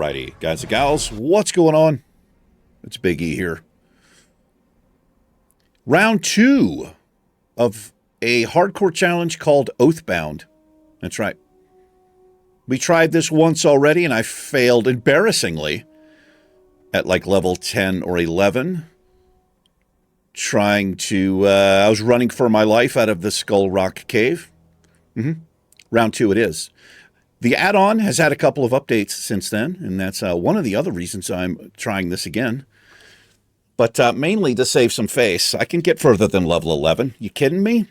Alrighty, guys and gals, what's going on? It's Big E here. Round 2 of a hardcore challenge called Oathbound. That's right. We tried this once already, and I failed embarrassingly at like level 10 or 11. Trying to, I was running for my life out of the Skull Rock Cave. Round 2 it is. The add-on has had a couple of updates since then, and that's one of the other reasons I'm trying this again. But mainly to save some face. I can get further than level 11. You kidding me?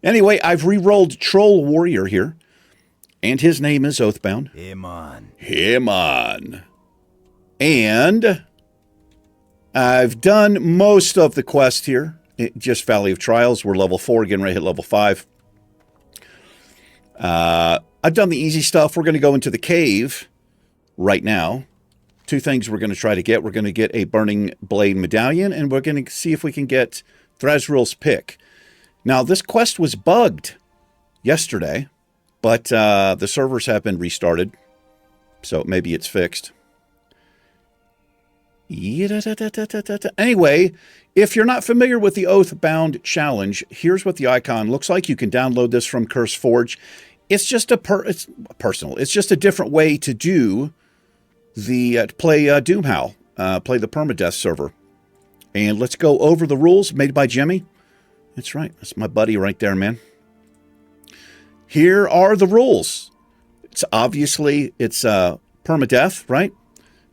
Anyway, I've re-rolled Troll Warrior here, and his name is Oathbound. Him on. Him on. And I've done most of the quest here. Just Valley of Trials. We're level 4, getting ready to hit level 5. I've done the easy stuff. We're going to go into the cave right now. 2 things we're going to try to get. We're going to get a Burning Blade Medallion, and we're going to see if we can get Thrasril's Pick. Now, this quest was bugged yesterday, but the servers have been restarted, so maybe it's fixed. Anyway, if you're not familiar with the Oathbound challenge, here's what the icon looks like. You can download this from CurseForge. It's just it's personal. It's just a different way to do the play Doomhow, play the permadeath server. And let's go over the rules made by Jimmy. That's right. That's my buddy right there, man. Here are the rules. It's obviously permadeath, right?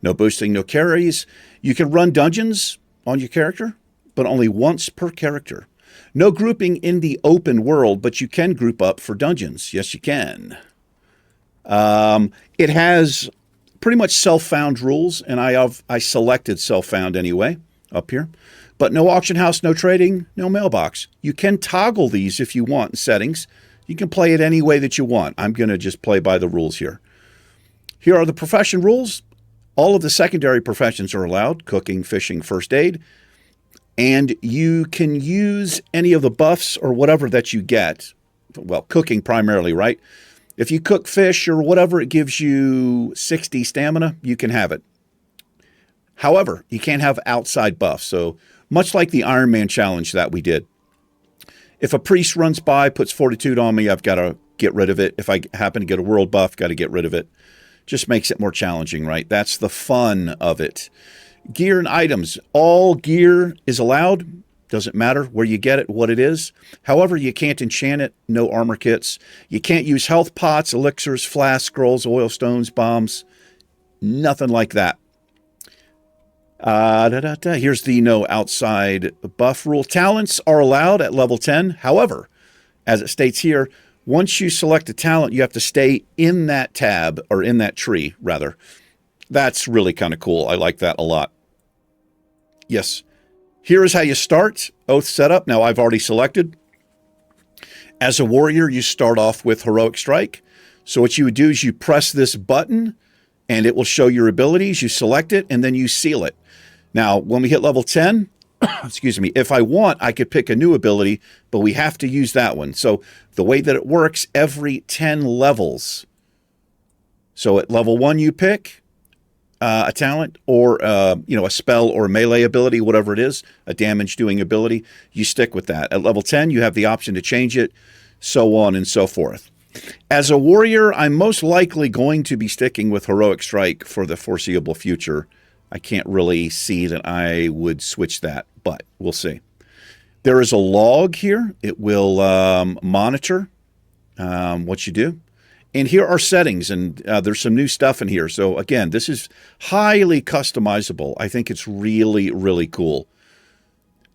No boosting, no carries. You can run dungeons on your character, but only once per character. No grouping in the open world, but you can group up for dungeons. Yes, you can. It has pretty much self-found rules, and I selected self-found anyway up here. But no auction house, no trading, no mailbox. You can toggle these if you want in settings. You can play it any way that you want. I'm going to just play by the rules here. Here are the profession rules. All of the secondary professions are allowed: cooking, fishing, first aid. And you can use any of the buffs or whatever that you get. Well, cooking primarily, right? If you cook fish or whatever, it gives you 60 stamina, you can have it. However, you can't have outside buffs. So much like the Iron Man challenge that we did. If a priest runs by, puts Fortitude on me, I've got to get rid of it. If I happen to get a world buff, got to get rid of it. Just makes it more challenging, right? That's the fun of it. Gear and items. All gear is allowed. Doesn't matter where you get it, what it is. However, you can't enchant it. No armor kits. You can't use health pots, elixirs, flasks, scrolls, oil stones, bombs. Nothing like that. Here's the no outside buff rule. Talents are allowed at level 10. However, as it states here, once you select a talent, you have to stay in that tab, or in that tree, rather. That's really kind of cool. I like that a lot. Yes. Here is how you start. Oath setup. Now, I've already selected. As a warrior, you start off with Heroic Strike. So what you would do is you press this button, and it will show your abilities. You select it, and then you seal it. Now, when we hit level 10... excuse me, if I want, I could pick a new ability, but we have to use that one. So the way that it works, every 10 levels. So at level 1, you pick a talent or, a spell or a melee ability, whatever it is, a damage-doing ability. You stick with that. At level 10, you have the option to change it, so on and so forth. As a warrior, I'm most likely going to be sticking with Heroic Strike for the foreseeable future. I can't really see that I would switch that, but we'll see. There is a log here. It will monitor what you do. And here are settings, and there's some new stuff in here. So again, this is highly customizable. I think it's really, really cool.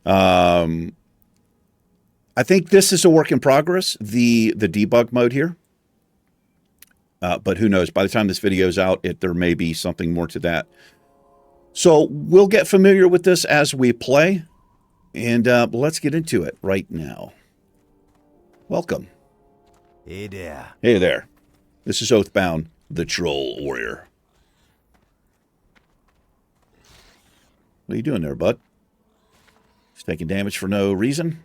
I think this is a work in progress, the debug mode here. But who knows? By the time this video is out, there may be something more to that. So we'll get familiar with this as we play, and let's get into it right now. Welcome. Hey there. Hey there. This is Oathbound, the Troll Warrior. What are you doing there, bud? Just taking damage for no reason?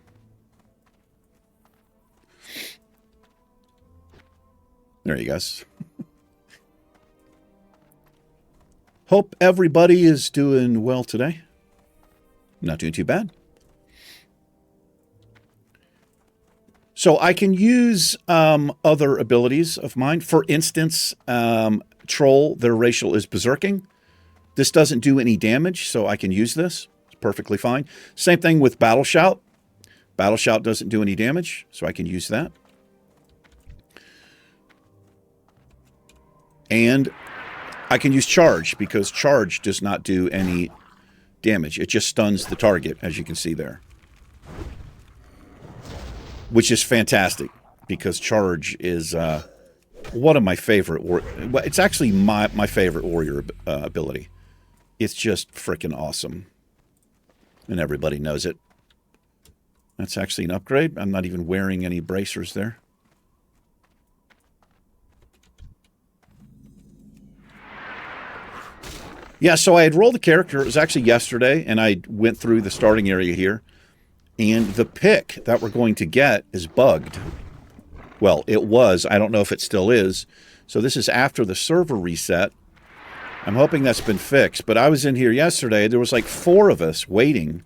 There he goes. Hope everybody is doing well today. Not doing too bad. So I can use other abilities of mine. For instance, Troll, their racial is Berserking. This doesn't do any damage, so I can use this. It's perfectly fine. Same thing with Battle Shout. Battle Shout doesn't do any damage, so I can use that. And I can use Charge, because Charge does not do any damage. It just stuns the target, as you can see there. Which is fantastic, because Charge is one of my favorite... it's actually my favorite warrior ability. It's just freaking awesome. And everybody knows it. That's actually an upgrade. I'm not even wearing any bracers there. Yeah, so I had rolled the character. It was actually yesterday, and I went through the starting area here. And the pick that we're going to get is bugged. Well, it was. I don't know if it still is. So this is after the server reset. I'm hoping that's been fixed. But I was in here yesterday. There was like 4 of us waiting.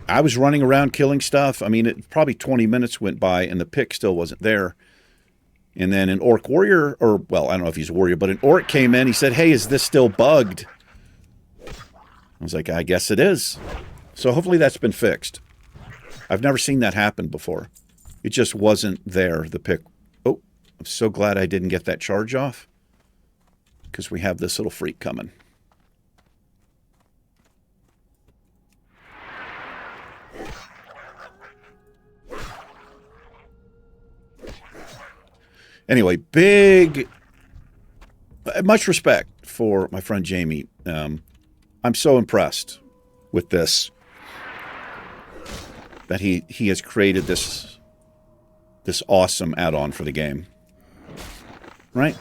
I was running around killing stuff. I mean, probably 20 minutes went by, and the pick still wasn't there. And then an Orc Warrior, or, well, I don't know if he's a warrior, but an Orc came in. He said, hey, is this still bugged? I was like, I guess it is. So hopefully that's been fixed. I've never seen that happen before. It just wasn't there, the pick. Oh, I'm so glad I didn't get that charge off, because we have this little freak coming. Anyway, much respect for my friend Jamie. I'm so impressed with this, that he has created this awesome add-on for the game. Right?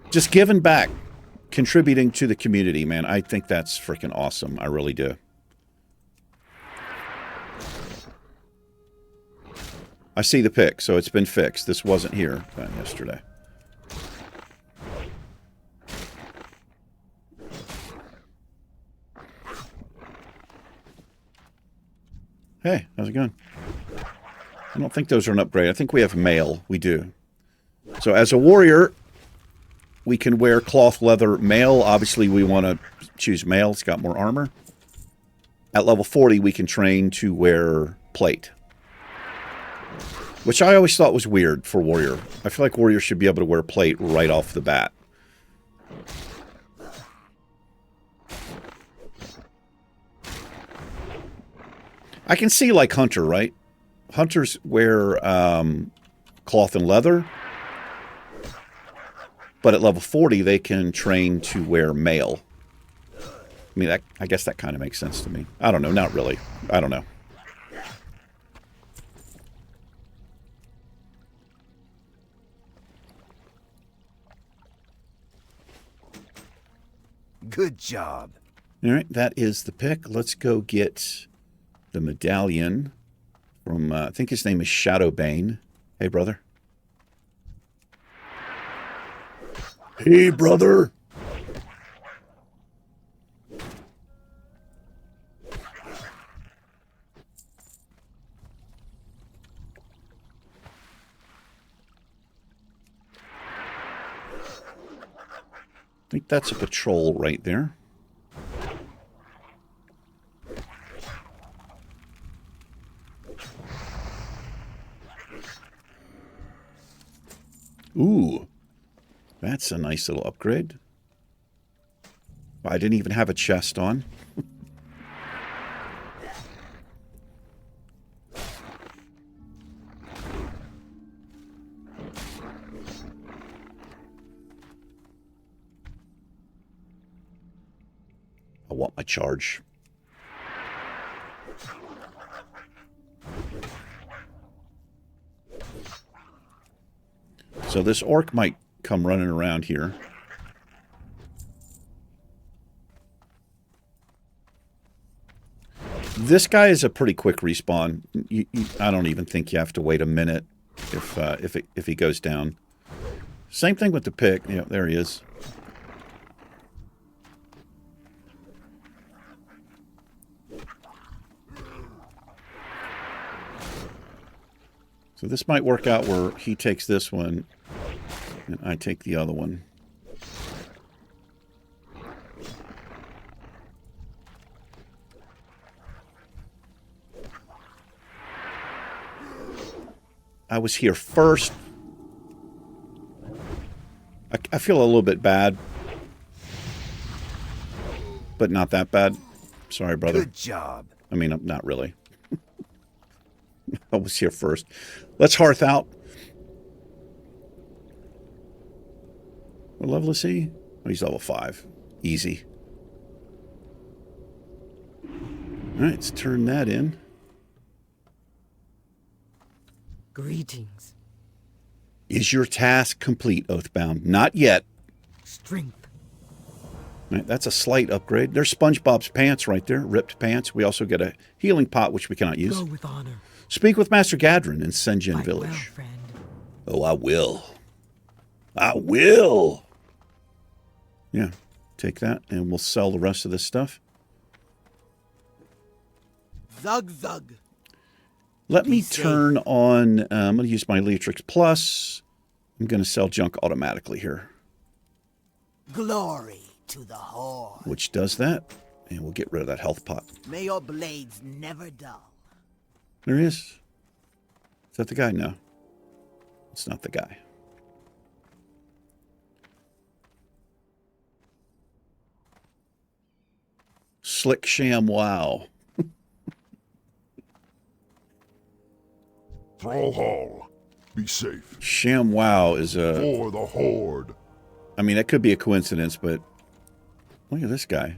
Just giving back, contributing to the community, man. I think that's freaking awesome. I really do. I see the pick, so it's been fixed. This wasn't here yesterday. Hey, how's it going? I don't think those are an upgrade. I think we have mail. We do. So as a warrior, we can wear cloth leather mail. Obviously, we want to choose mail. It's got more armor. At level 40, we can train to wear plate. Which I always thought was weird for warrior. I feel like warrior should be able to wear plate right off the bat. I can see like hunter, right? Hunters wear cloth and leather. But at level 40, they can train to wear mail. I mean, I guess that kind of makes sense to me. I don't know. Not really. I don't know. Good job. All right, that is the pick. Let's go get the medallion from, I think his name is Shadowbane. Hey, brother. Hey, brother. I think that's a patrol right there. Ooh, that's a nice little upgrade. I didn't even have a chest on. I want my charge. So this orc might come running around here. This guy is a pretty quick respawn. I don't even think you have to wait a minute if he goes down. Same thing with the pick. Yeah, there he is. So this might work out where he takes this one and I take the other one. I was here first. I feel a little bit bad, but not that bad. Sorry, brother. Good job. I mean, I'm not really. I was here first. Let's hearth out. What level is he? Oh, he's level 5. Easy. All right, let's turn that in. Greetings. Is your task complete, Oathbound? Not yet. Strength. All right, that's a slight upgrade. There's SpongeBob's pants right there, ripped pants. We also get a healing pot, which we cannot use. Go with honor. Speak with Master Addon in Sen'jin Fight Village. well, friend. Oh, I will. I will. Yeah, take that, and we'll sell the rest of this stuff. Zug zug. Let me safe. turn on, I'm going to use my Leatrix Plus. I'm going to sell junk automatically here, Glory to the Horde. which does that. And we'll get rid of that health pot. May your blades never dull. There he is. Is that the guy? No. It's not the guy. Slick Sham Wow. Thrall Hall. Be safe. Sham Wow is a... For the Horde. I mean, that could be a coincidence, but look at this guy.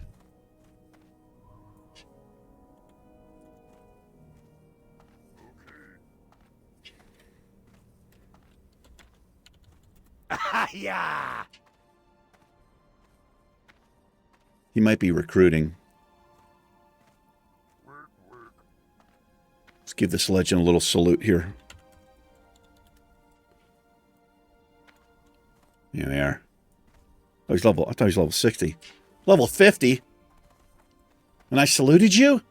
Yeah. He might be recruiting. Let's give this legend a little salute here. Here they are. Oh, he's level... I thought he was level 60. Level 50? And I saluted you?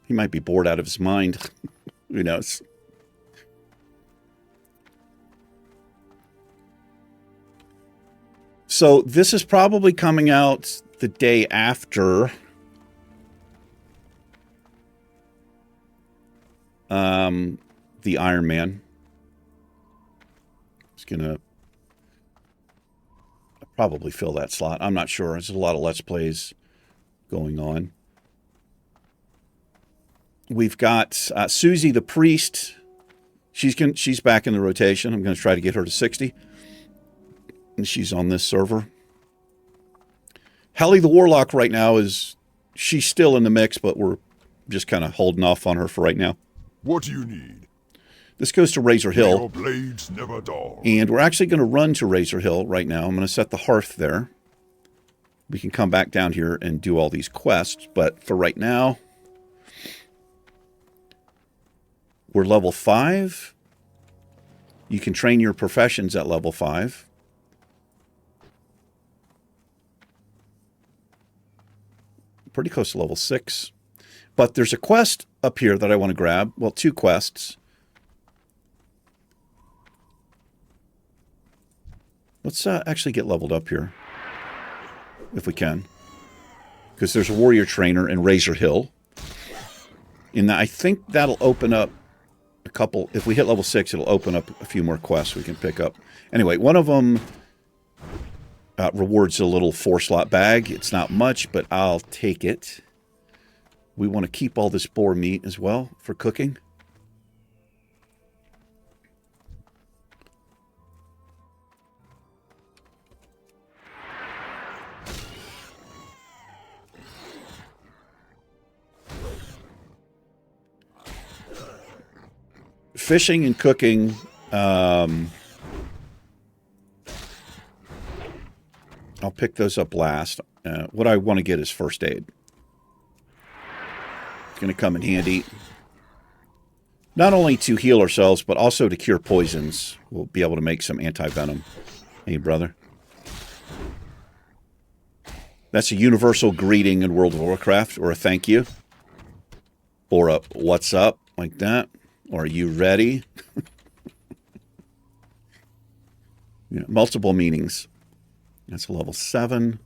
He might be bored out of his mind. Who knows? So this is probably coming out the day after the Iron Man. It's gonna probably fill that slot. I'm not sure. There's a lot of Let's Plays going on. We've got Susie the Priest. She's back in the rotation. I'm going to try to get her to 60. And she's on this server. Helly the Warlock right now she's still in the mix, but we're just kind of holding off on her for right now. What do you need? This goes to Razor May Hill. your blades never dull. And we're actually going to run to Razor Hill right now. I'm going to set the hearth there. We can come back down here and do all these quests. But for right now, we're level 5. You can train your professions at level 5. Pretty close to level 6. But there's a quest up here that I want to grab. Well, 2 quests. Let's actually get leveled up here, if we can. Because there's a warrior trainer in Razor Hill. And I think that'll open up a couple. If we hit level 6, it'll open up a few more quests we can pick up. Anyway, one of them rewards a little 4-slot bag. It's not much, but I'll take it. We want to keep all this boar meat as well for cooking. Fishing and cooking, I'll pick those up last. What I want to get is first aid. It's going to come in handy. not only to heal ourselves, but also to cure poisons. We'll be able to make some anti-venom. Hey, brother. That's a universal greeting in World of Warcraft, or a thank you, or a what's up, like that, or are you ready? You know, multiple meanings. That's a level 7.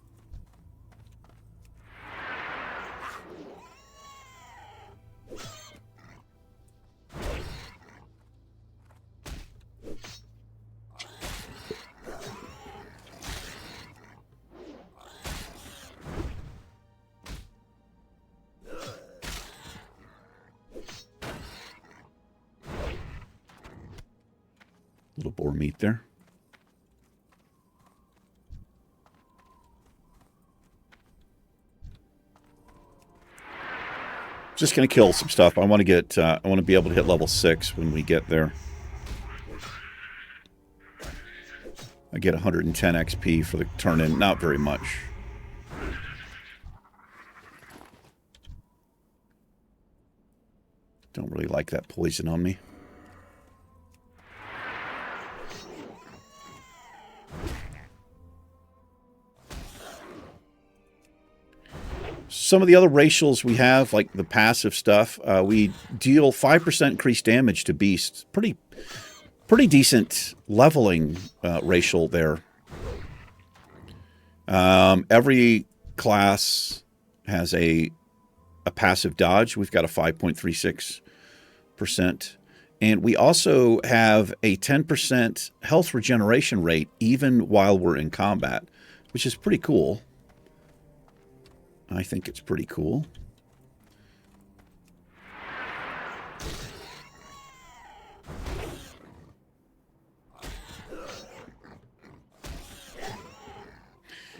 Little boar meat there. Just gonna kill some stuff. I want to get. I want to be able to hit level 6 when we get there. I get 110 XP for the turn-in. Not very much. Don't really like that poison on me. Some of the other racials we have, like the passive stuff, we deal 5% increased damage to beasts. Pretty decent leveling racial there. Every class has a passive dodge. We've got a 5.36%. And we also have a 10% health regeneration rate even while we're in combat, which is pretty cool. I think it's pretty cool.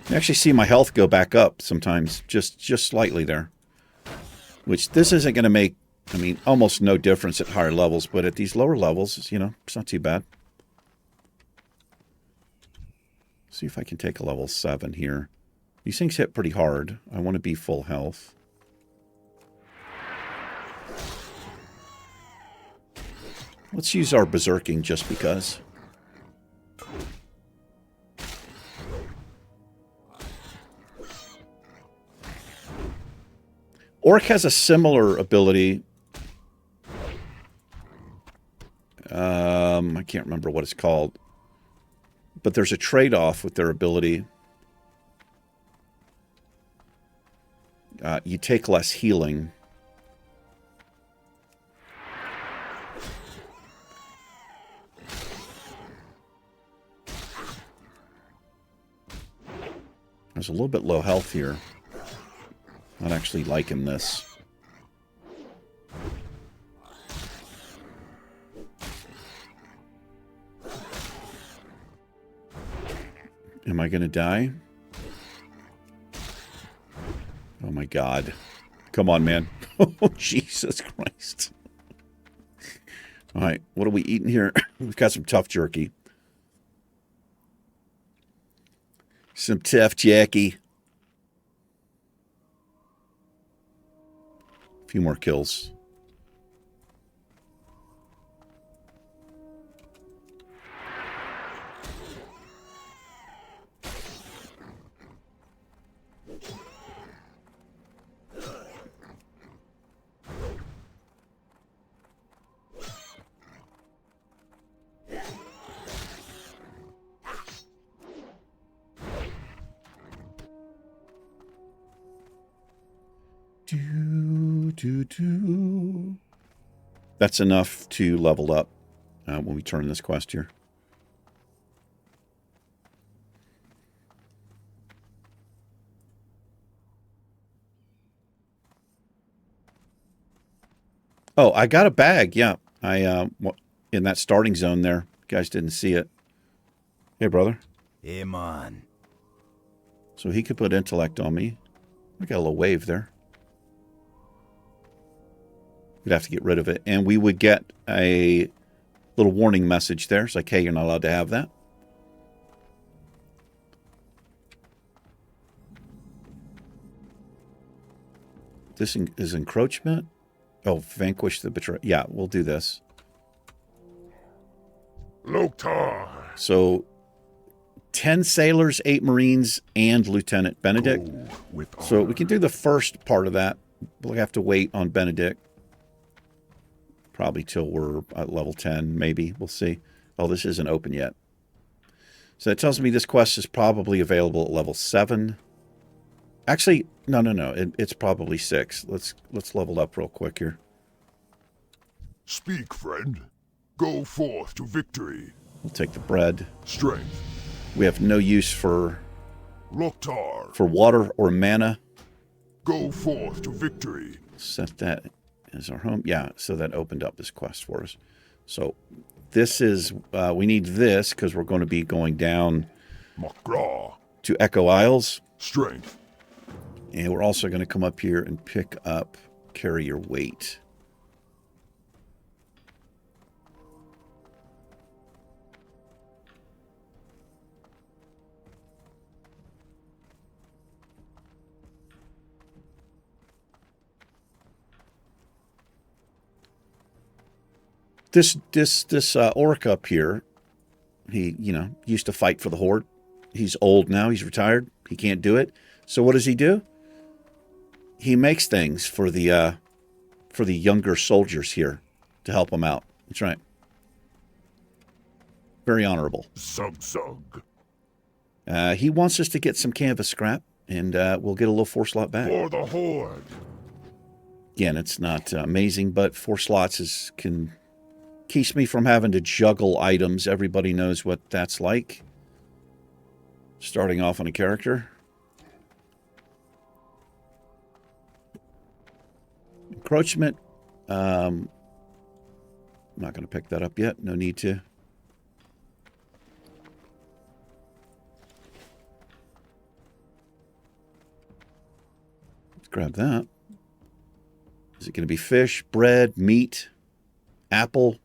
You actually see my health go back up sometimes, just slightly there. Which this isn't going to make, I mean, almost no difference at higher levels, but at these lower levels, you know, it's not too bad. See if I can take a level 7 here. These things hit pretty hard. I want to be full health. Let's use our berserking just because. Orc has a similar ability. I can't remember what it's called. But there's a trade-off with their ability. You take less healing. There's a little bit low health here. Not actually liking this. Am I going to die? Oh my God. Come on, man. Oh, Jesus Christ. All right, what are we eating here? We've got some tough jerky. Some tough jerky. A few more kills. That's enough to level up when we turn this quest here. Oh, I got a bag. Yeah, I in that starting zone there. You guys didn't see it. Hey, brother. Hey, man. So he could put intellect on me. We got a little wave there. We'd have to get rid of it. And we would get a little warning message there. It's like, hey, you're not allowed to have that. This is encroachment. Oh, vanquish the betrayer. Yeah, we'll do this. Loktar. So 10 sailors, 8 marines, and Lieutenant Benedict. Go with So honor. we can do the first part of that. We'll have to wait on Benedict. Probably till we're at level 10, maybe. We'll see. Oh, this isn't open yet. So that tells me this quest is probably available at level 7. Actually, no. It's probably 6. Let's level up real quick here. Speak, friend. Go forth to victory. We'll take the bread. Strength. We have no use for Loktar. water or mana. Go forth to victory. Set that as our home. Yeah, so that opened up this quest for us. So this is, we need this because we're going to be going down Makra. to Echo Isles. Strength. And we're also going to come up here and pick up carry your weight. This orc up here, he, used to fight for the Horde. He's old now. He's retired. He can't do it. So what does he do? He makes things for the younger soldiers here to help them out. That's right. Very honorable. Zug. He wants us to get some canvas scrap, and we'll get a little 4 slot back. For the Horde. Again, it's not amazing, but 4 slots keeps me from having to juggle items. Everybody knows what that's like. Starting off on a character. Encroachment. I'm not going to pick that up yet. No need to. Let's grab that. Is it going to be fish, bread, meat, apple?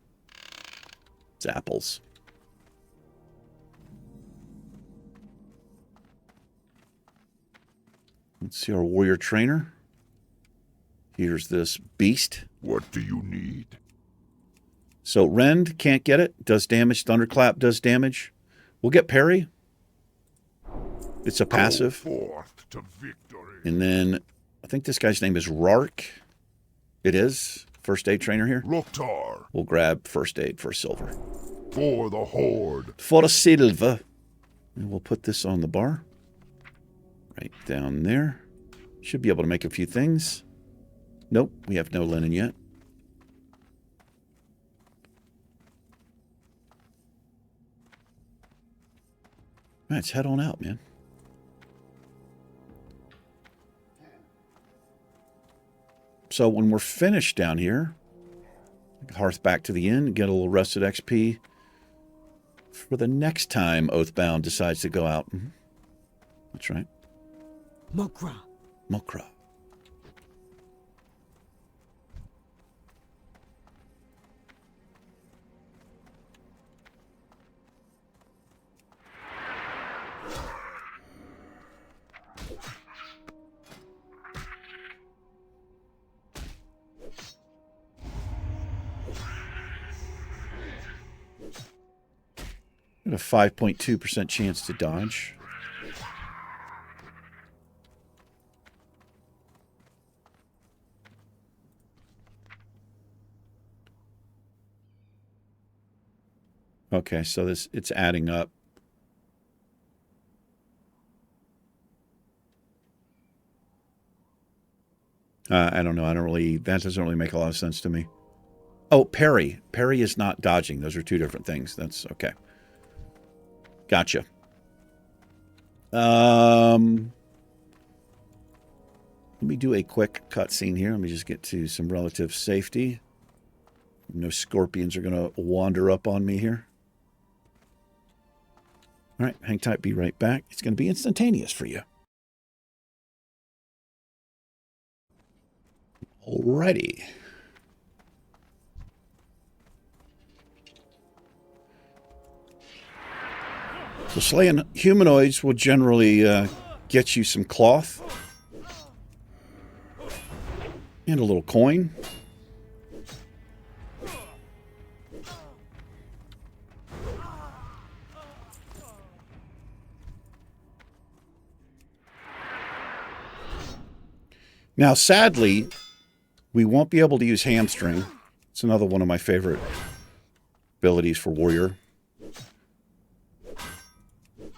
It's apples. Let's see our warrior trainer. Here's this beast. What do you need? So Rend, can't get it. Does damage. Thunderclap does damage. We'll get parry. It's a passive. Go forth to victory. And then I think this guy's name is Rark. It is. First aid trainer here. Loktar. We'll grab first aid for silver. For the Horde. For silver. And we'll put this on the bar. Right down there. Should be able to make a few things. Nope, we have no linen yet. Let's head on out, man. So when we're finished down here, hearth back to the inn, get a little rested XP for the next time Oathbound decides to go out. Mm-hmm. That's right. Mokra. Mokra. Got a 5.2% chance to dodge. Okay, so it's adding up. I don't know. That doesn't really make a lot of sense to me. Oh, parry. Parry is not dodging. Those are 2 different things. That's okay. Gotcha. Let me do a quick cutscene here. Let me just get to some relative safety. No scorpions are going to wander up on me here. All right, hang tight, be right back. It's going to be instantaneous for you. Alrighty. So slaying humanoids will generally get you some cloth and a little coin. Now, sadly, we won't be able to use hamstring. It's another one of my favorite abilities for warrior.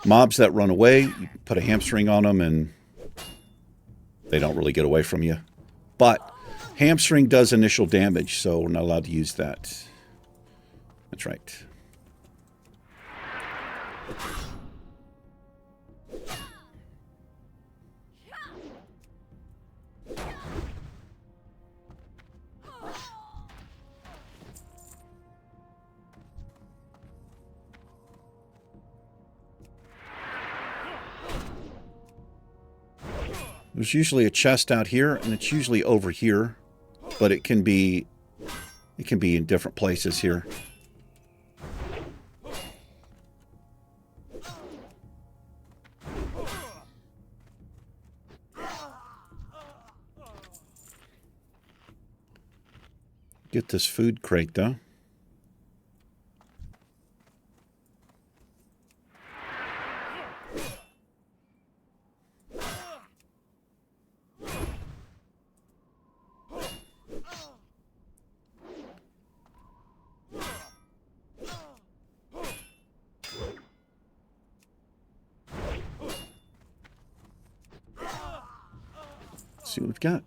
Mobs that run away, you put a hamstring on them and they don't really get away from you. But hamstring does initial damage, so we're not allowed to use that. That's right. There's usually a chest out here, and it's usually over here, but it can be in different places here. Get this food crate though. See what we've got.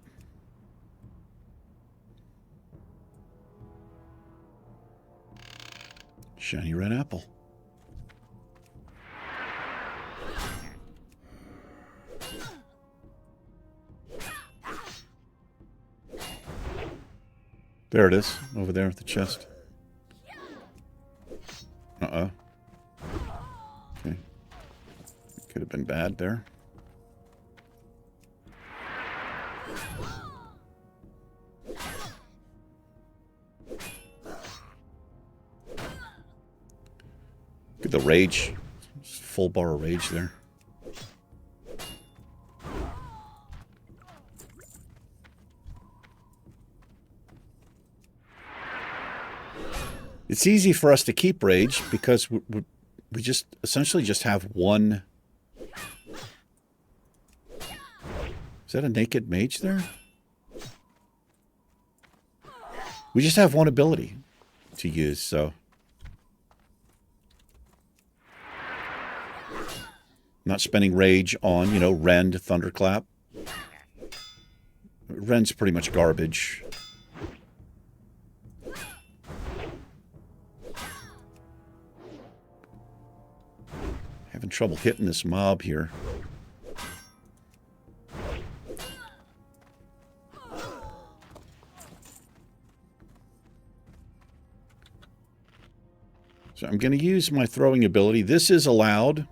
Shiny red apple. There it is, over there at the chest. Uh-oh. Okay. Could have been bad there. Look at the rage. Full bar of rage there. It's easy for us to keep rage because we just essentially just have one. Is that a naked mage there? We just have one ability to use, so. Not spending rage on, Rend, Thunderclap. Rend's pretty much garbage. Having trouble hitting this mob here. So I'm going to use my throwing ability. This is allowed.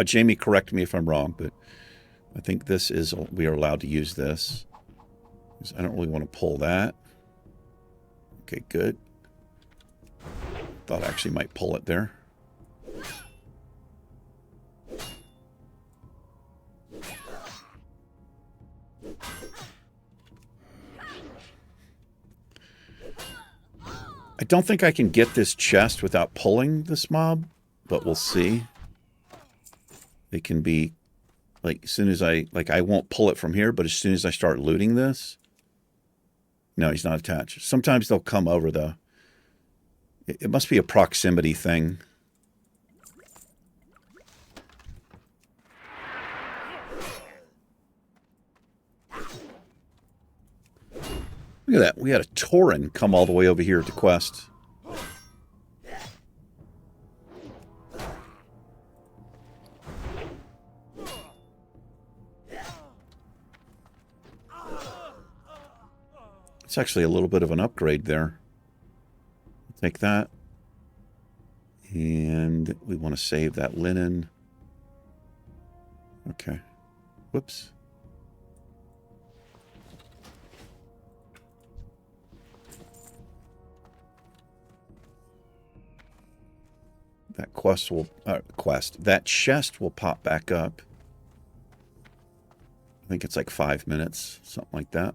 Jamie, correct me if I'm wrong, but I think we are allowed to use this. I don't really want to pull that. Okay, good. Thought I actually might pull it there. I don't think I can get this chest without pulling this mob, but we'll see. It can be, as soon as I won't pull it from here, but as soon as I start looting this. No, he's not attached. Sometimes they'll come over, though. It must be a proximity thing. Look at that. We had a Tauren come all the way over here at the quest. It's actually a little bit of an upgrade there. Take that. And we want to save that linen. Okay. Whoops. That chest will pop back up. I think it's like 5 minutes, something like that.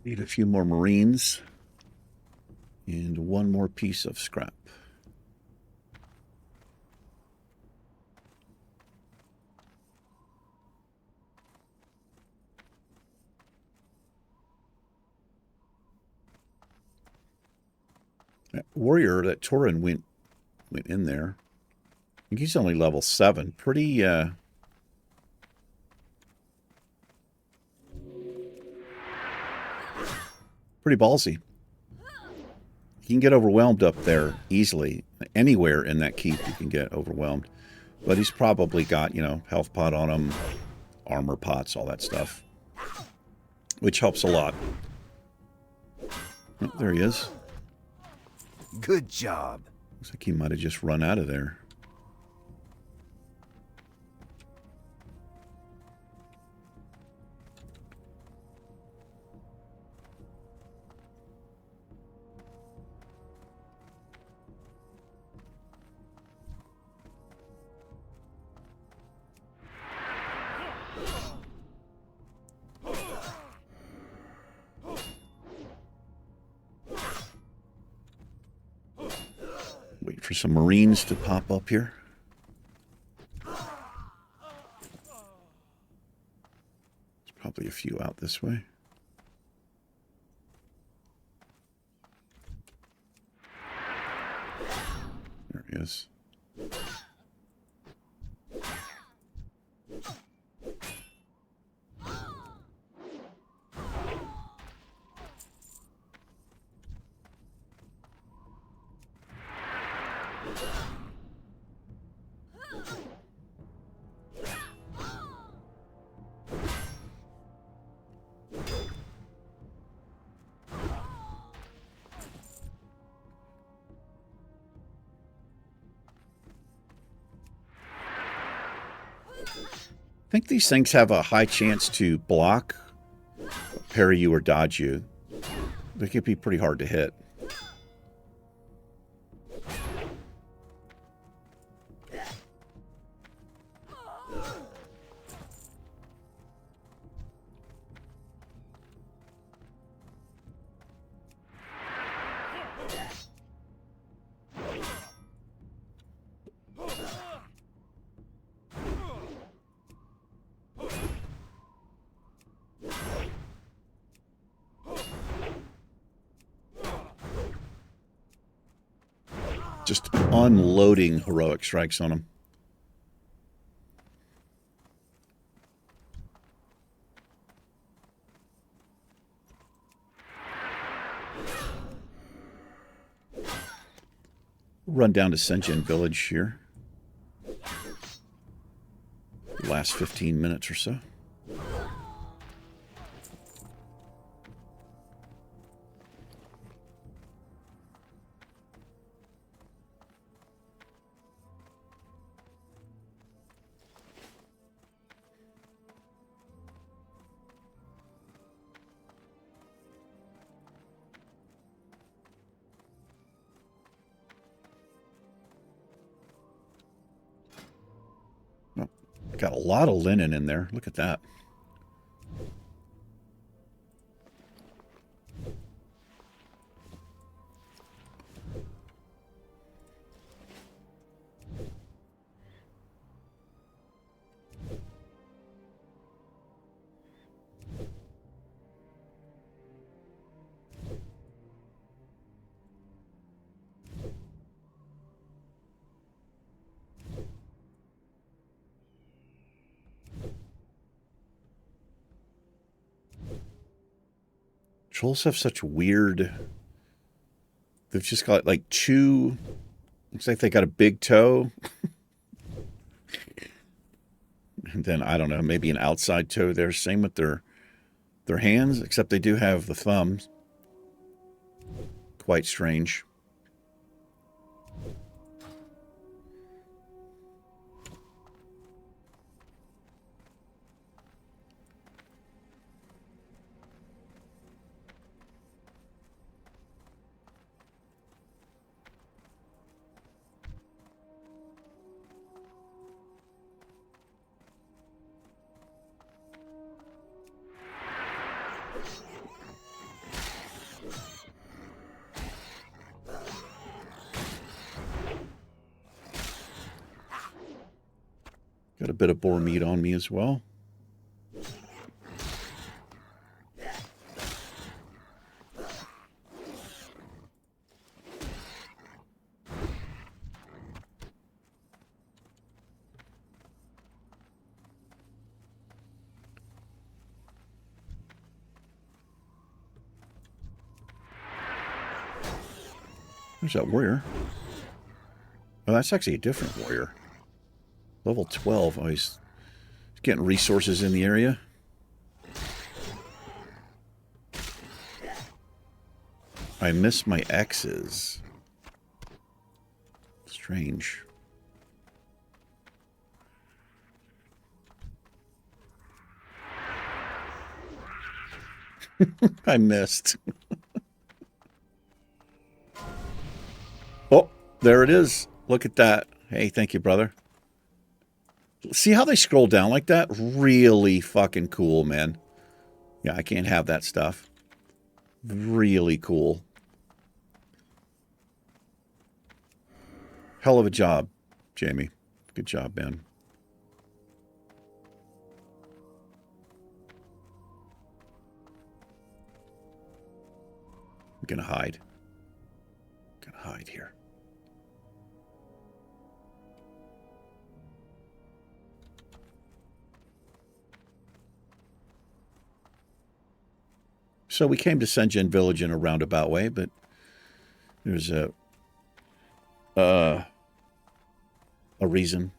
Need a few more Marines. And one more piece of scrap. That warrior, that Tauren went in there. I think he's only level 7. Pretty ballsy. You can get overwhelmed up there easily. Anywhere in that keep you can get overwhelmed. But he's probably got, you know, health pot on him, armor pots, all that stuff. Which helps a lot. Oh, there he is. Good job. Looks like he might have just run out of there. Wait for some Marines to pop up here. There's probably a few out this way. There he is. I think these things have a high chance to block, parry you, or dodge you. They can be pretty hard to hit. Just unloading heroic strikes on them. Run down to Sen'jin Village here. Last 15 minutes or so. Got a lot of linen in there. Look at that. Trolls have such weird... They've just got like two... Looks like they got a big toe. And then, I don't know, maybe an outside toe there. Same with their hands, except they do have the thumbs. Quite strange. Got a bit of boar meat on me as well. There's that warrior. Oh, that's actually a different warrior. Level 12. Oh, he's getting resources in the area. I miss my X's. Strange. I missed. Oh, there it is. Look at that. Hey, thank you, brother. See how they scroll down like that? Really fucking cool, man. Yeah, I can't have that stuff. Really cool. Hell of a job, Jamie. Good job, man. I'm gonna hide. Gonna hide here. So we came to Sen'jin Village in a roundabout way, but there's a reason.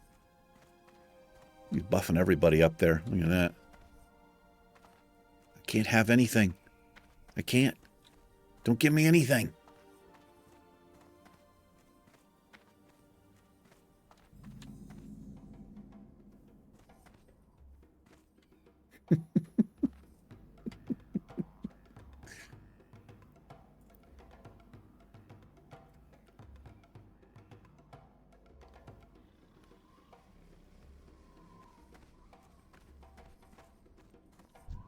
You're buffing everybody up there. Look at that. I can't have anything. I can't. Don't give me anything.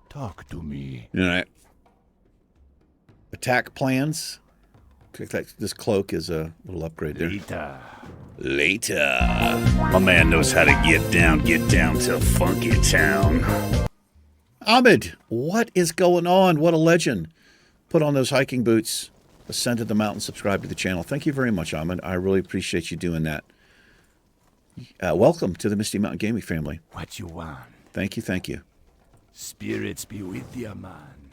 Talk to me. All right. Attack plans. This cloak is a little upgrade there. Later. My man knows how to get down to Funky Town. Ahmed, what is going on? What a legend. Put on those hiking boots, ascended the mountain, subscribe to the channel. Thank you very much, Ahmed. I really appreciate you doing that. Welcome to the Misty Mountain Gaming family. What you want? Thank you, thank you. Spirits be with ya, man.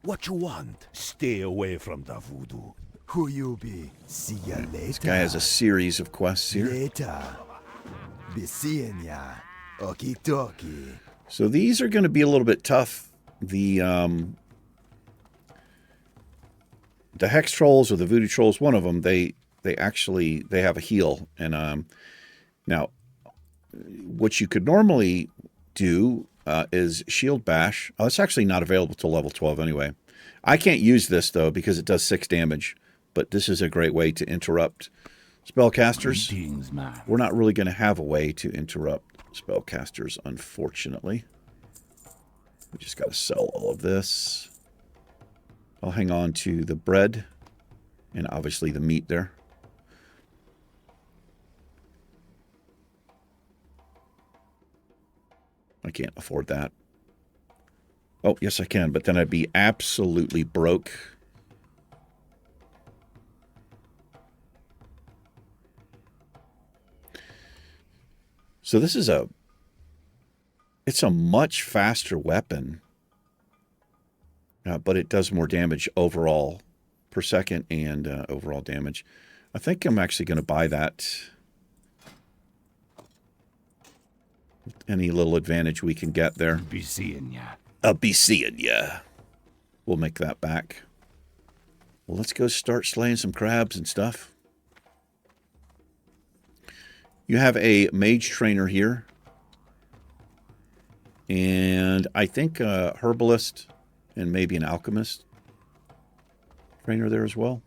What you want? Stay away from the voodoo. Who you be? See ya later. This guy has a series of quests here. Later. Be seeing ya. Okie dokie. So these are going to be a little bit tough. The hex trolls or the voodoo trolls, one of them, they have a heal. And now, what you could normally do is shield bash. Oh, it's actually not available till level 12 anyway. I can't use this though because it does 6 damage. But this is a great way to interrupt spellcasters. Greetings, man. We're not really going to have a way to interrupt spellcasters, unfortunately. We just got to sell all of this. I'll hang on to the bread and obviously the meat there. I can't afford that. Oh, yes, I can, but then I'd be absolutely broke. So this is it's a much faster weapon, but it does more damage overall per second and overall damage. I think I'm actually going to buy that. Any little advantage we can get there. Be seeing ya. I'll be seeing ya. We'll make that back. Well, let's go start slaying some crabs and stuff. You have a mage trainer here. And I think a herbalist and maybe an alchemist trainer there as well.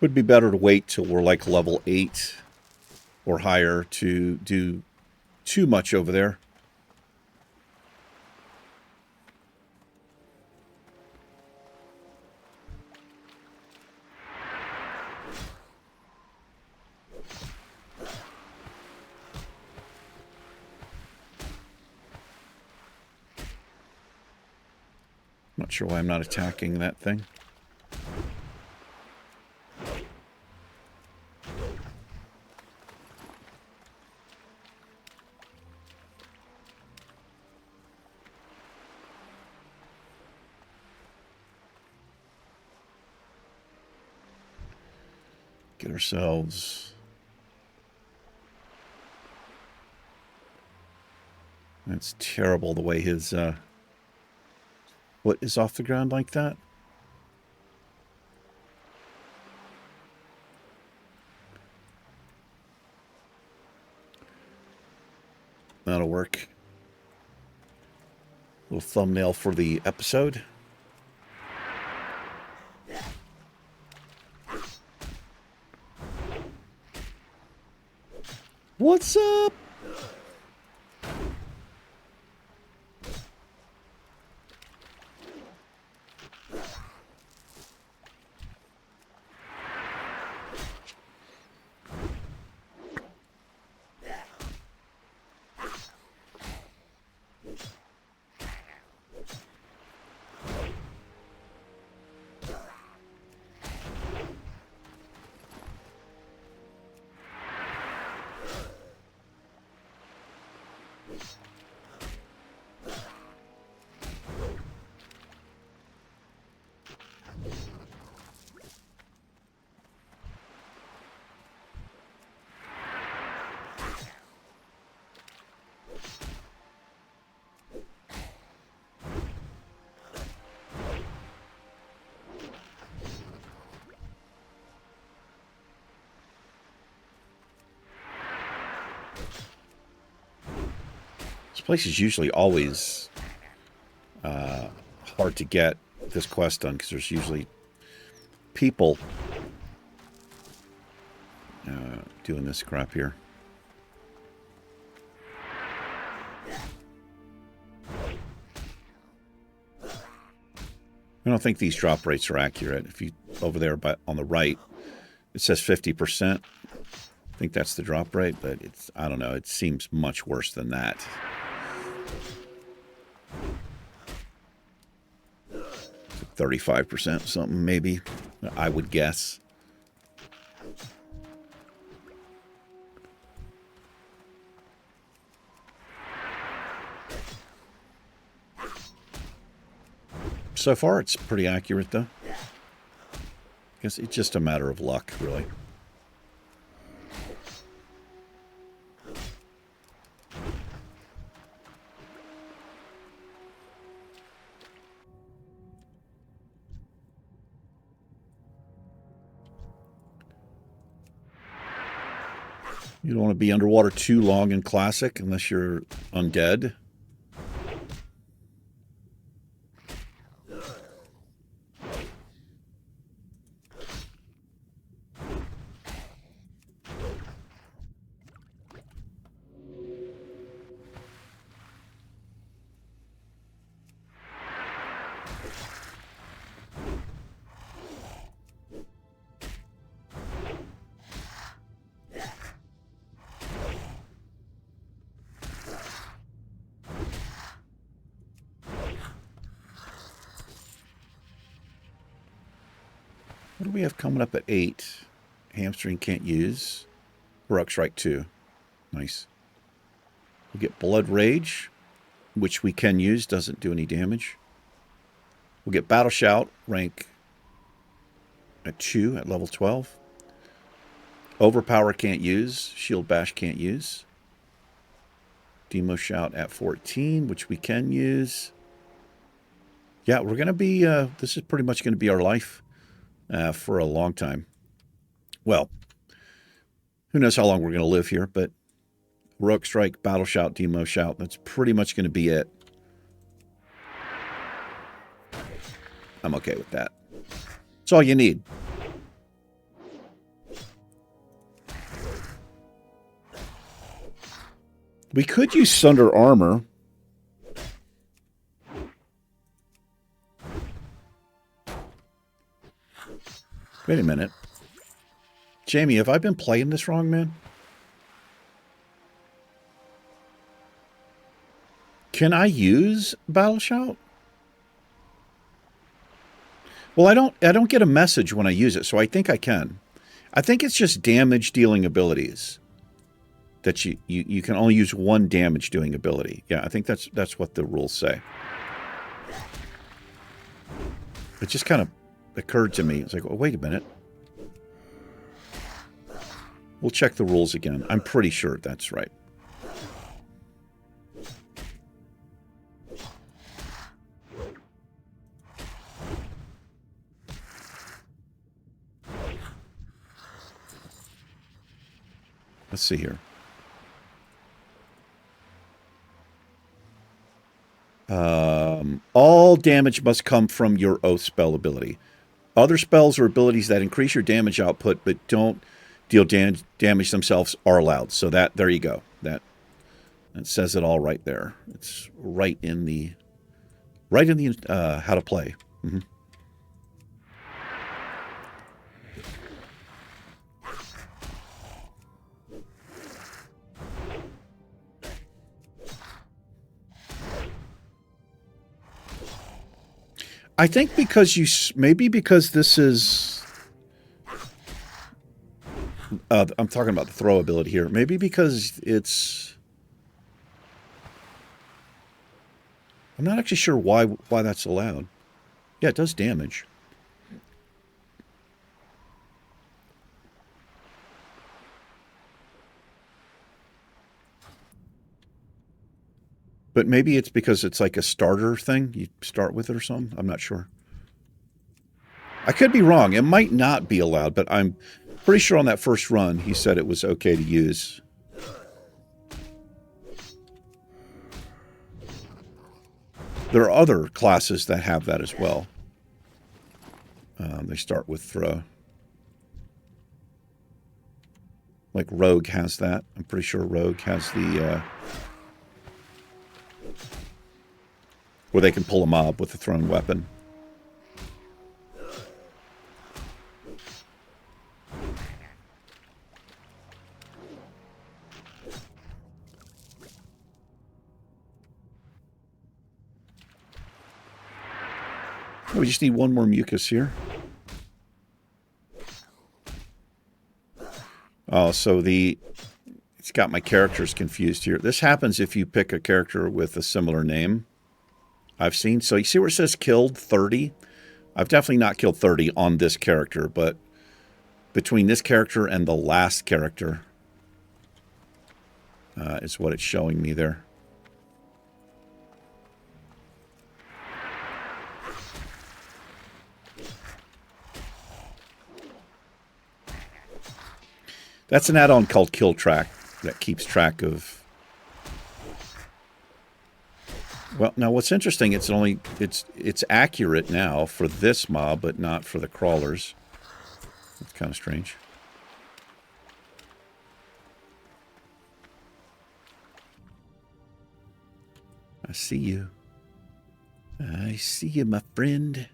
Would be better to wait till we're like level 8 or higher to do too much over there. Not sure why I'm not attacking that thing. Get ourselves... That's terrible the way his... What is off the ground like that? That'll work. Little thumbnail for the episode. What's up? This place is usually always hard to get this quest done because there's usually people doing this crap here. I don't think these drop rates are accurate. If you over there, but on the right, it says 50%. I think that's the drop rate, but it's, I don't know, it seems much worse than that. 35% something, maybe, I would guess. So far, it's pretty accurate, though. I guess it's just a matter of luck, really. You don't want to be underwater too long in Classic unless you're undead. What do we have coming up at 8? Hamstring can't use. Heroic Strike 2. Nice. We get Blood Rage, which we can use. Doesn't do any damage. We'll get Battle Shout, rank at 2 at level 12. Overpower can't use. Shield Bash can't use. Demo Shout at 14, which we can use. Yeah, we're going to be... this is pretty much going to be our life. For a long time. Well, who knows how long we're going to live here, but Heroic Strike, Battle Shout, Demo Shout, that's pretty much going to be it. I'm okay with that. That's all you need. We could use Sunder Armor. Wait a minute. Jamie, have I been playing this wrong, man? Can I use Battle Shout? Well, I don't get a message when I use it, so I think I can. I think it's just damage dealing abilities. That you can only use one damage doing ability. Yeah, I think that's what the rules say. It just kind of occurred to me. It's like, oh, wait a minute. We'll check the rules again. I'm pretty sure that's right. Let's see here. All damage must come from your Oath spell ability. Other spells or abilities that increase your damage output but don't deal damage themselves are allowed. So there you go. That says it all right there. It's right in the how to play. Mm-hmm. I think maybe because this is, I'm talking about the throw ability here. Maybe because it's, I'm not actually sure why that's allowed. Yeah, it does damage. But maybe it's because it's like a starter thing. You start with it or something. I'm not sure. I could be wrong. It might not be allowed, but I'm pretty sure on that first run he said it was okay to use. There are other classes that have that as well. They start with throw. Like Rogue has that. I'm pretty sure Rogue has the... where they can pull a mob with a thrown weapon. Oh, we just need one more mucus here. Oh, so it's got my characters confused here. This happens if you pick a character with a similar name. I've seen. So you see where it says killed 30? I've definitely not killed 30 on this character, but between this character and the last character is what it's showing me there. That's an add-on called Kill Track that keeps track of... Well, now what's interesting, it's accurate now for this mob, but not for the crawlers. That's kind of strange. I see you. I see you, my friend.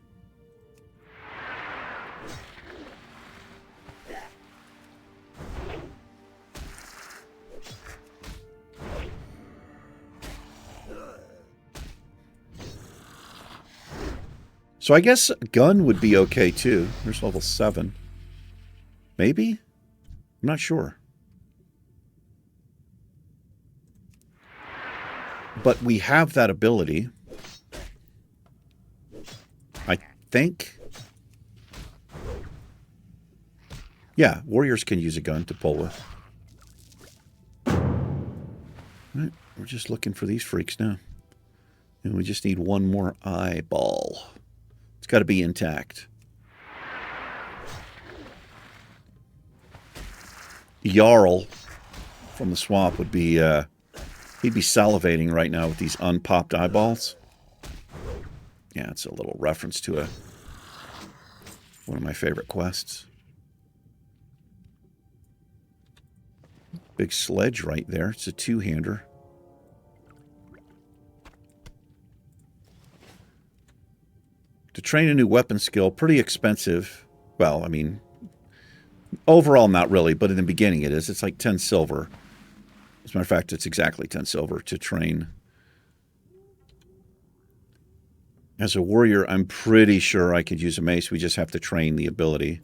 So I guess gun would be okay too. There's level 7. Maybe? I'm not sure. But we have that ability. I think. Yeah, warriors can use a gun to pull with. Right, we're just looking for these freaks now. And we just need one more eyeball. It's got to be intact. Jarl from the swamp would be, he'd be salivating right now with these unpopped eyeballs. Yeah, it's a little reference to one of my favorite quests. Big sledge right there. It's a two-hander. To train a new weapon skill, pretty expensive. Well, I mean, overall not really, but in the beginning it is. It's like 10 silver. As a matter of fact, it's exactly 10 silver to train. As a warrior, I'm pretty sure I could use a mace. We just have to train the ability.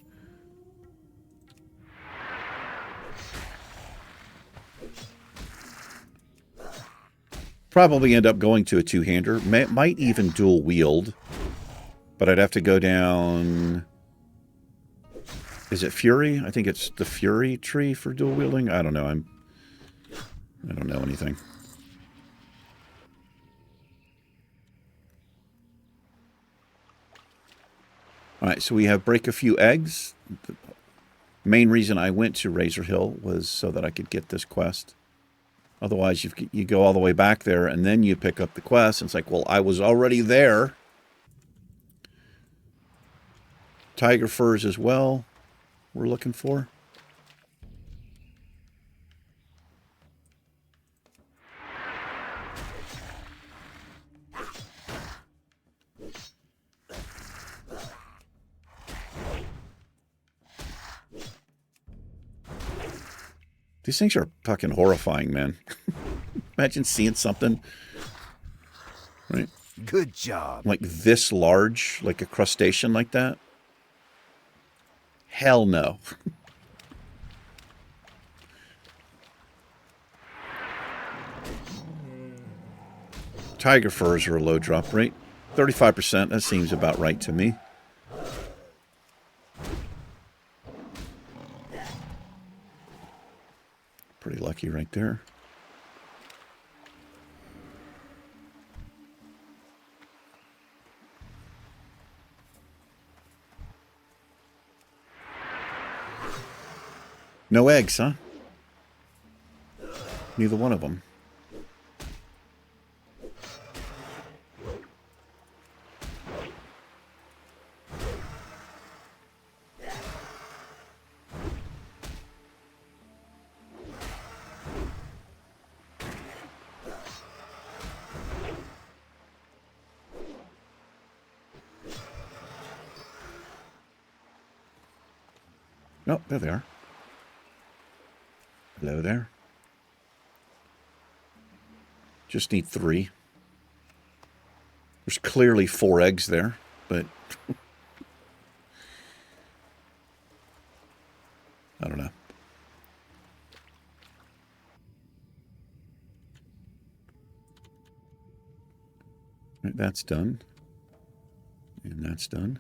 Probably end up going to a two-hander. Might even dual wield. But I'd have to go down... Is it Fury? I think it's the Fury tree for dual wielding. I don't know. I don't know anything. All right, so we have break a few eggs. The main reason I went to Razor Hill was so that I could get this quest. Otherwise, you go all the way back there, and then you pick up the quest. And it's like, well, I was already there. Tiger furs as well, we're looking for. These things are fucking horrifying, man. Imagine seeing something, right? Good job. Like this large, like a crustacean like that. Hell no. Tiger furs are a low drop rate. 35%, that seems about right to me. Pretty lucky right there. No eggs, huh? Neither one of them. Oh, there they are. Hello there. Just need 3. There's clearly 4 eggs there, but I don't know. Right, that's done. And that's done.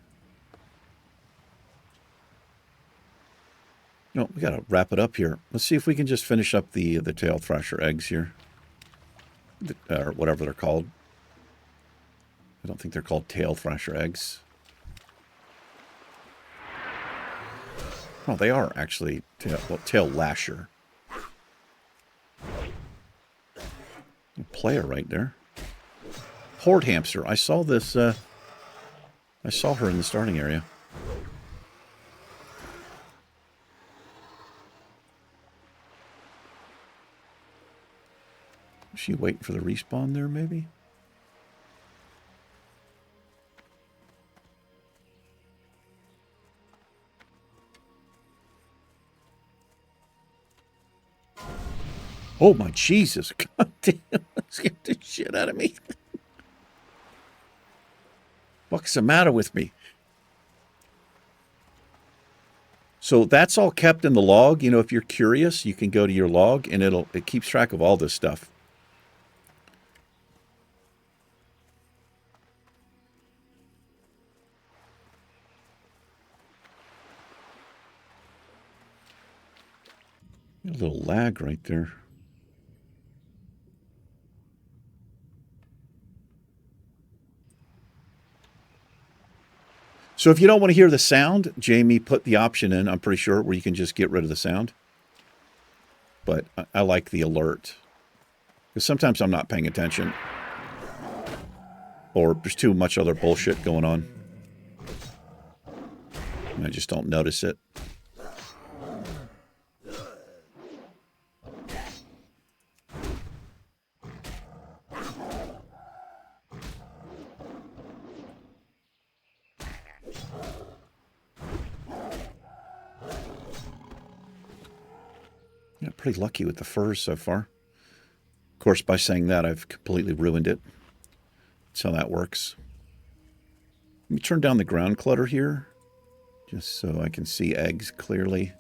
No, we gotta wrap it up here. Let's see if we can just finish up the tail thrasher eggs here. Or whatever they're called. I don't think they're called tail thrasher eggs. Oh, they are actually tail lasher. Player right there. Horde hamster. I saw this. I saw her in the starting area. Is she waiting for the respawn there, maybe? Oh my Jesus. God damn. Scared the shit out of me. What's the matter with me? So that's all kept in the log. You know, if you're curious, you can go to your log and it keeps track of all this stuff. A little lag right there. So if you don't want to hear the sound, Jamie put the option in, I'm pretty sure, where you can just get rid of the sound. But I like the alert. Because sometimes I'm not paying attention. Or there's too much other bullshit going on. And I just don't notice it. pretty lucky with the furs so far. Of course, by saying that, I've completely ruined it. That's how that works. Let me turn down the ground clutter here, just so I can see eggs clearly.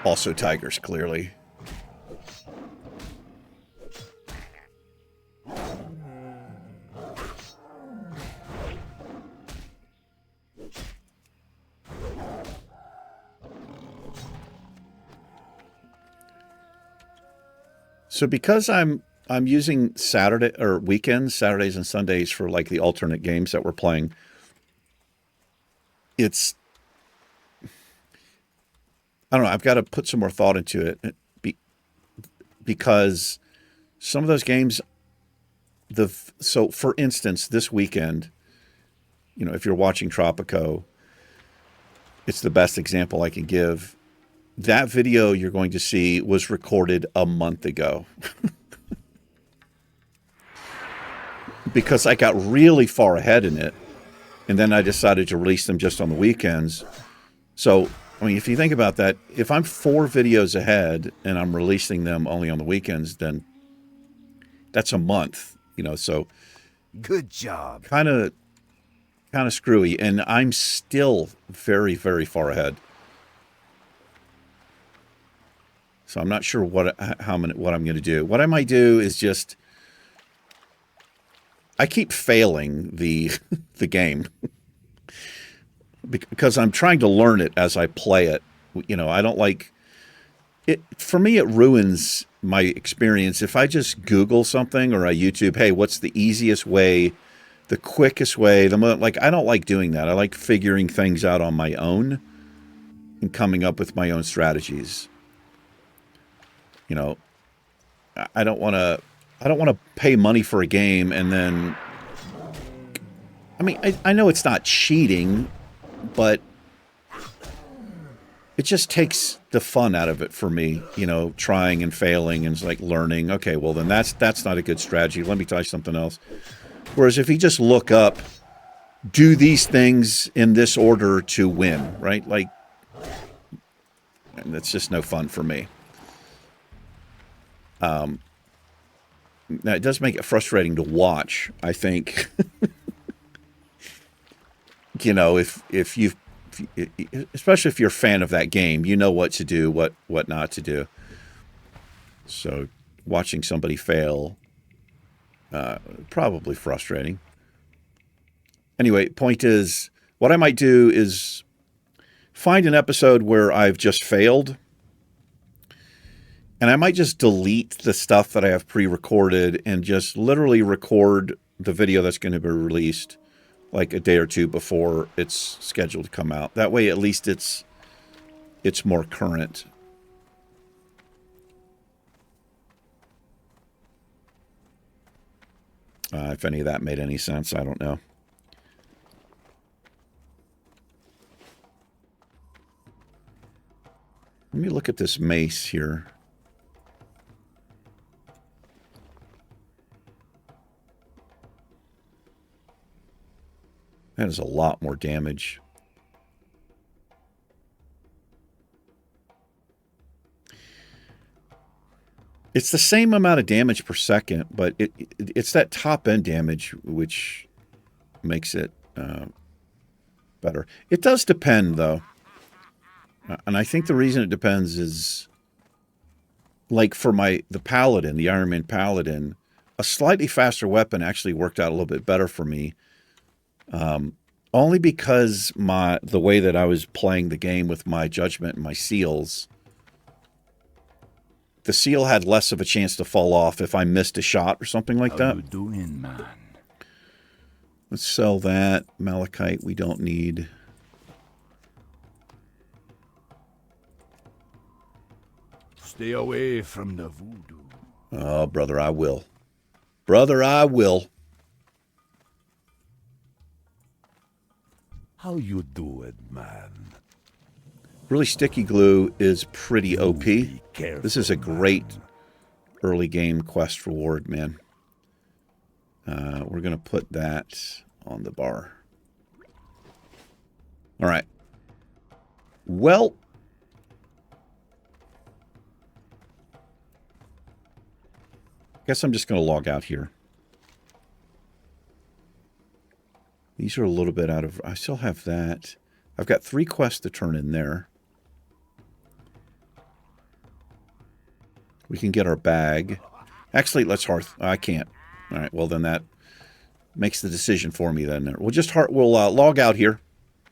Also tigers clearly. So because I'm using Saturday or weekends, Saturdays and Sundays for like the alternate games that we're playing, it's, I don't know, I've got to put some more thought into it because some of those games, so for instance, this weekend, you know, if you're watching Tropico, it's the best example I can give. That video you're going to see was recorded a month ago. Because I got really far ahead in it, and then I decided to release them just on the weekends. So, I mean, if you think about that, if I'm 4 videos ahead and I'm releasing them only on the weekends, then that's a month, you know, so Good job. kind of screwy, and I'm still very, very far ahead. So I'm not sure what I'm going to do. What I might do is just, I keep failing the game because I'm trying to learn it as I play it. You know, I don't like it. For me, it ruins my experience if I just Google something or I YouTube, hey, what's the easiest way, the quickest way, like, I don't like doing that. I like figuring things out on my own and coming up with my own strategies. You know, I don't want to pay money for a game and then, I mean, I know it's not cheating, but it just takes the fun out of it for me, you know, trying and failing and like learning. Okay, well then that's not a good strategy. Let me try something else. Whereas if you just look up, do these things in this order to win, right? Like, that's just no fun for me. Now, it does make it frustrating to watch, I think. You know, if you, especially if you're a fan of that game, you know what to do, what not to do. So watching somebody fail, probably frustrating. Anyway, point is, what I might do is find an episode where I've just failed, and I might just delete the stuff that I have pre-recorded and just literally record the video that's going to be released like a day or two before it's scheduled to come out. That way, at least it's more current. If any of that made any sense, I don't know. Let me look at this mace here. That is a lot more damage. It's the same amount of damage per second, but it's that top end damage which makes it better. It does depend, though. And I think the reason it depends is, like for the Paladin, the Iron Man Paladin, a slightly faster weapon actually worked out a little bit better for me. Only because the way that I was playing the game with my judgment and my seals, the seal had less of a chance to fall off if I missed a shot or something like that. How you doing, man? Let's sell that. Malachite we don't need. Stay away from the voodoo. Oh, brother, I will. Brother, I will. How you do it, man? Really sticky glue is pretty OP. Be careful, This is a great early game quest reward, man. We're going to put that on the bar. All right. Well, Guess I'm just going to log out here. These are a little bit out of... I still have that. I've got 3 quests to turn in there. We can get our bag. Actually, let's hearth. I can't. All right, well, then that makes the decision for me then. We'll log out here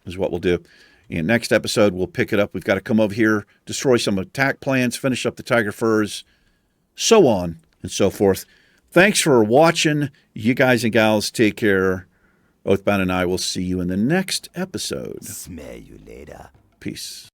is what we'll do. And next episode, we'll pick it up. We've got to come over here, destroy some attack plans, finish up the tiger furs, so on and so forth. Thanks for watching. You guys and gals, take care. Oathbound and I will see you in the next episode. Smell you later. Peace.